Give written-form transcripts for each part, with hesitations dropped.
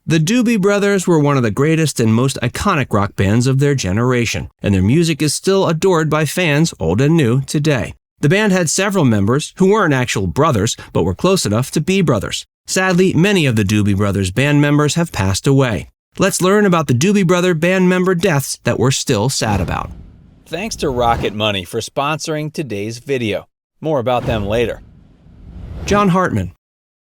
The Doobie Brothers were one of the greatest and most iconic rock bands of their generation, and their music is still adored by fans, old and new, today. The band had several members who weren't actual brothers, but were close enough to be brothers. Sadly, many of the Doobie Brothers Band members have passed away. Let's learn about the Doobie Brothers Band member deaths that we're still sad about. Thanks to Rocket Money for sponsoring today's video. More about them later. John Hartman.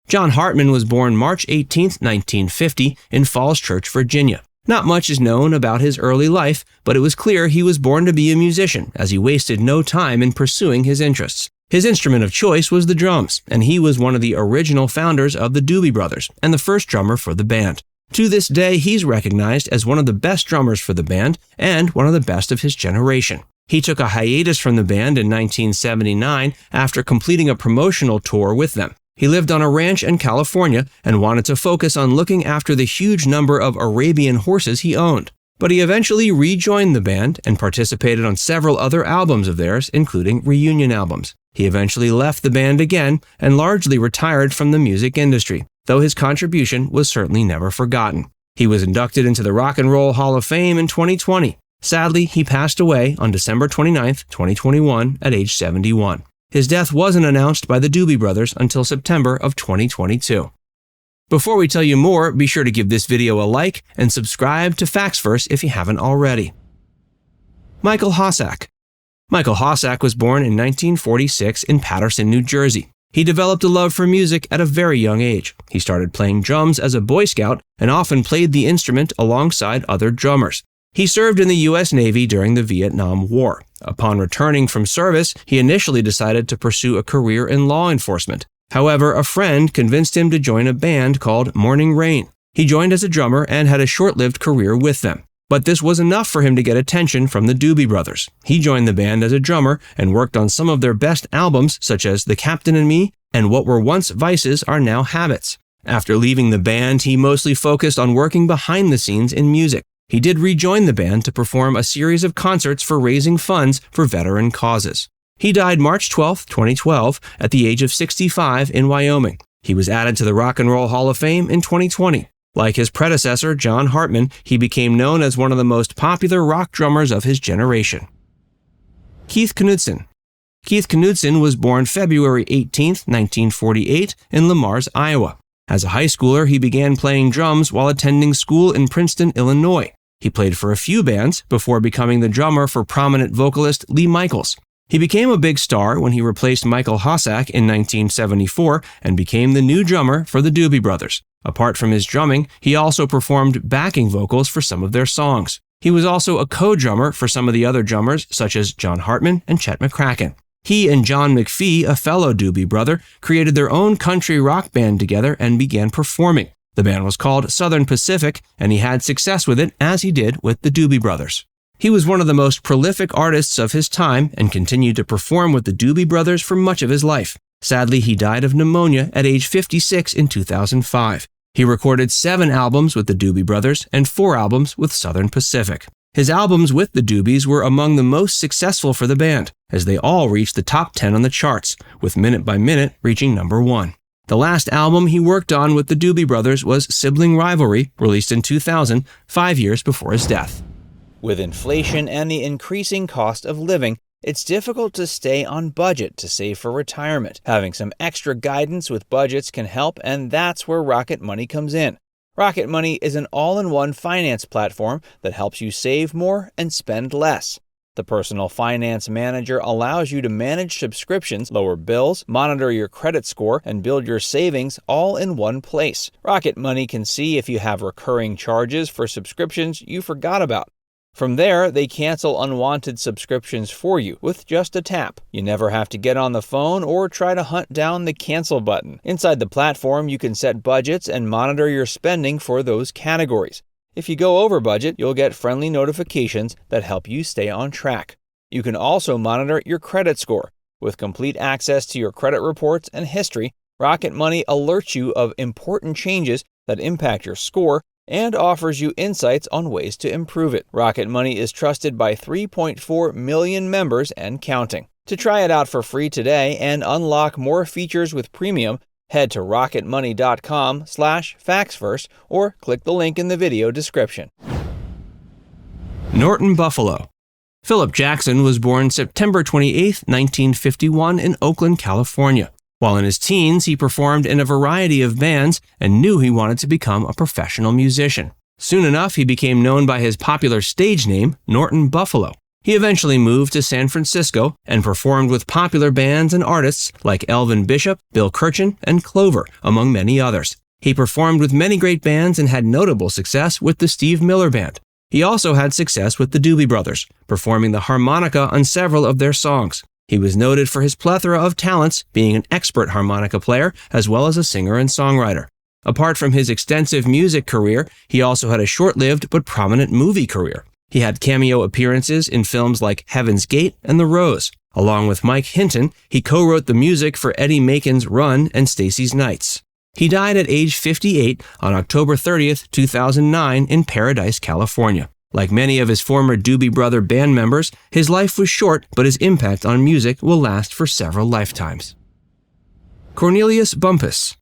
John Hartman was born March 18, 1950, in Falls Church, Virginia. Not much is known about his early life, but it was clear he was born to be a musician, as he wasted no time in pursuing his interests. His instrument of choice was the drums, and he was one of the original founders of the Doobie Brothers and the first drummer for the band. To this day, he's recognized as one of the best drummers for the band and one of the best of his generation. He took a hiatus from the band in 1979 after completing a promotional tour with them. He lived on a ranch in California and wanted to focus on looking after the huge number of Arabian horses he owned. But he eventually rejoined the band and participated on several other albums of theirs, including reunion albums. He eventually left the band again and largely retired from the music industry, though his contribution was certainly never forgotten. He was inducted into the Rock and Roll Hall of Fame in 2020. Sadly, he passed away on December 29, 2021, at age 71. His death wasn't announced by the Doobie Brothers until September of 2022. Before we tell you more, be sure to give this video a like and subscribe to Facts Verse if you haven't already. Michael Hossack. Michael Hossack was born in 1946 in Paterson, New Jersey. He developed a love for music at a very young age. He started playing drums as a Boy Scout and often played the instrument alongside other drummers. He served in the U.S. Navy during the Vietnam War. Upon returning from service, he initially decided to pursue a career in law enforcement. However, a friend convinced him to join a band called Morning Rain. He joined as a drummer and had a short-lived career with them. But this was enough for him to get attention from the Doobie Brothers. He joined the band as a drummer and worked on some of their best albums, such as The Captain and Me and What Were Once Vices Are Now Habits. After leaving the band, he mostly focused on working behind the scenes in music. He did rejoin the band to perform a series of concerts for raising funds for veteran causes. He died March 12, 2012, at the age of 65 in Wyoming. He was added to the Rock and Roll Hall of Fame in 2020. Like his predecessor, John Hartman, he became known as one of the most popular rock drummers of his generation. Keith Knudsen. Keith Knudsen was born February 18, 1948, in Le Mars, Iowa. As a high schooler, he began playing drums while attending school in Princeton, Illinois. He played for a few bands before becoming the drummer for prominent vocalist Lee Michaels. He became a big star when he replaced Michael Hossack in 1974 and became the new drummer for the Doobie Brothers. Apart from his drumming, he also performed backing vocals for some of their songs. He was also a co-drummer for some of the other drummers, such as John Hartman and Chet McCracken. He and John McPhee, a fellow Doobie Brother, created their own country rock band together and began performing. The band was called Southern Pacific, and he had success with it, as he did with the Doobie Brothers. He was one of the most prolific artists of his time and continued to perform with the Doobie Brothers for much of his life. Sadly, he died of pneumonia at age 56 in 2005. He recorded 7 albums with the Doobie Brothers and 4 albums with Southern Pacific. His albums with the Doobies were among the most successful for the band, as they all reached the top 10 on the charts, with Minute by Minute reaching number 1. The last album he worked on with the Doobie Brothers was Sibling Rivalry, released in 2000, 5 years before his death. With inflation and the increasing cost of living, it's difficult to stay on budget to save for retirement. Having some extra guidance with budgets can help, and that's where Rocket Money comes in. Rocket Money is an all-in-one finance platform that helps you save more and spend less. The Personal Finance Manager allows you to manage subscriptions, lower bills, monitor your credit score, and build your savings all in one place. Rocket Money can see if you have recurring charges for subscriptions you forgot about. From there, they cancel unwanted subscriptions for you with just a tap. You never have to get on the phone or try to hunt down the cancel button. Inside the platform, you can set budgets and monitor your spending for those categories. If you go over budget, you'll get friendly notifications that help you stay on track. You can also monitor your credit score. With complete access to your credit reports and history, Rocket Money alerts you of important changes that impact your score and offers you insights on ways to improve it. Rocket Money is trusted by 3.4 million members and counting. To try it out for free today and unlock more features with premium, Head to rocketmoney.com/factsfirst or click the link in the video description. Norton Buffalo. Philip Jackson was born September 28, 1951 in Oakland, California. While in his teens, he performed in a variety of bands and knew he wanted to become a professional musician. Soon enough, he became known by his popular stage name, Norton Buffalo. He eventually moved to San Francisco and performed with popular bands and artists like Elvin Bishop, Bill Kirchen, and Clover, among many others. He performed with many great bands and had notable success with the Steve Miller Band. He also had success with the Doobie Brothers, performing the harmonica on several of their songs. He was noted for his plethora of talents, being an expert harmonica player as well as a singer and songwriter. Apart from his extensive music career, he also had a short-lived but prominent movie career. He had cameo appearances in films like Heaven's Gate and The Rose. Along with Mike Hinton, he co-wrote the music for Eddie Macon's Run and Stacy's Nights. He died at age 58 on October 30th, 2009 in Paradise, California. Like many of his former Doobie Brothers Band members, his life was short, but his impact on music will last for several lifetimes. Cornelius Bumpus.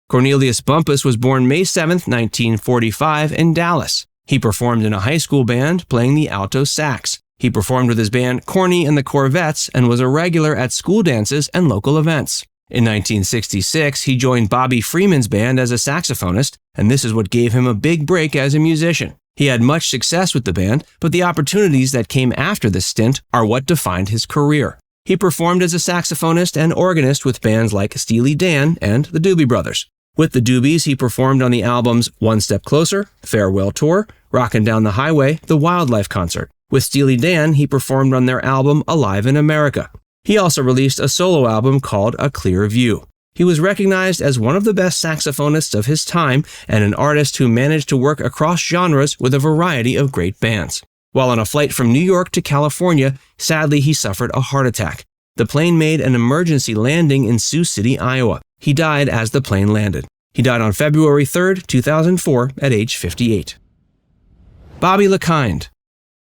Cornelius Bumpus was born May 7, 1945 in Dallas. He performed in a high school band playing the alto sax. He performed with his band Corny and the Corvettes and was a regular at school dances and local events. In 1966, he joined Bobby Freeman's band as a saxophonist, and this is what gave him a big break as a musician. He had much success with the band, but the opportunities that came after this stint are what defined his career. He performed as a saxophonist and organist with bands like Steely Dan and the Doobie Brothers. With the Doobies, he performed on the albums One Step Closer, Farewell Tour, Rockin' Down the Highway, The Wildlife Concert. With Steely Dan, he performed on their album Alive in America. He also released a solo album called A Clear View. He was recognized as one of the best saxophonists of his time and an artist who managed to work across genres with a variety of great bands. While on a flight from New York to California, sadly he suffered a heart attack. The plane made an emergency landing in Sioux City, Iowa. He died as the plane landed. He died on February 3, 2004 at age 58. Bobby Lakind.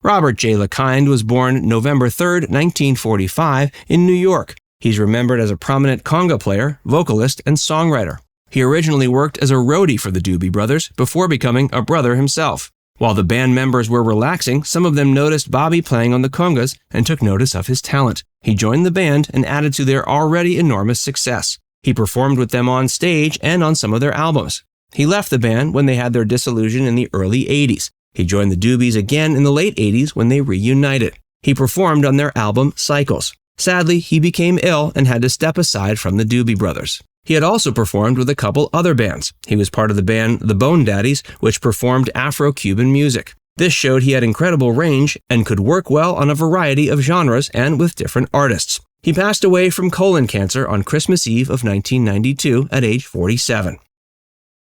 Robert J. Lakind was born November 3, 1945 in New York. He's remembered as a prominent conga player, vocalist, and songwriter. He originally worked as a roadie for the Doobie Brothers before becoming a brother himself. While the band members were relaxing, some of them noticed Bobby playing on the congas and took notice of his talent. He joined the band and added to their already enormous success. He performed with them on stage and on some of their albums. He left the band when they had their dissolution in the early 80s. He joined the Doobies again in the late 80s when they reunited. He performed on their album Cycles. Sadly, he became ill and had to step aside from the Doobie Brothers. He had also performed with a couple other bands. He was part of the band The Bone Daddies, which performed Afro-Cuban music. This showed he had incredible range and could work well on a variety of genres and with different artists. He passed away from colon cancer on Christmas Eve of 1992 at age 47.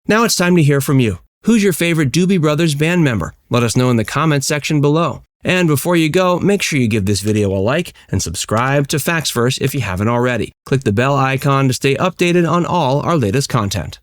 Now it's time to hear from you. Who's your favorite Doobie Brothers band member? Let us know in the comments section below. And before you go, make sure you give this video a like and subscribe to Facts First if you haven't already. Click the bell icon to stay updated on all our latest content.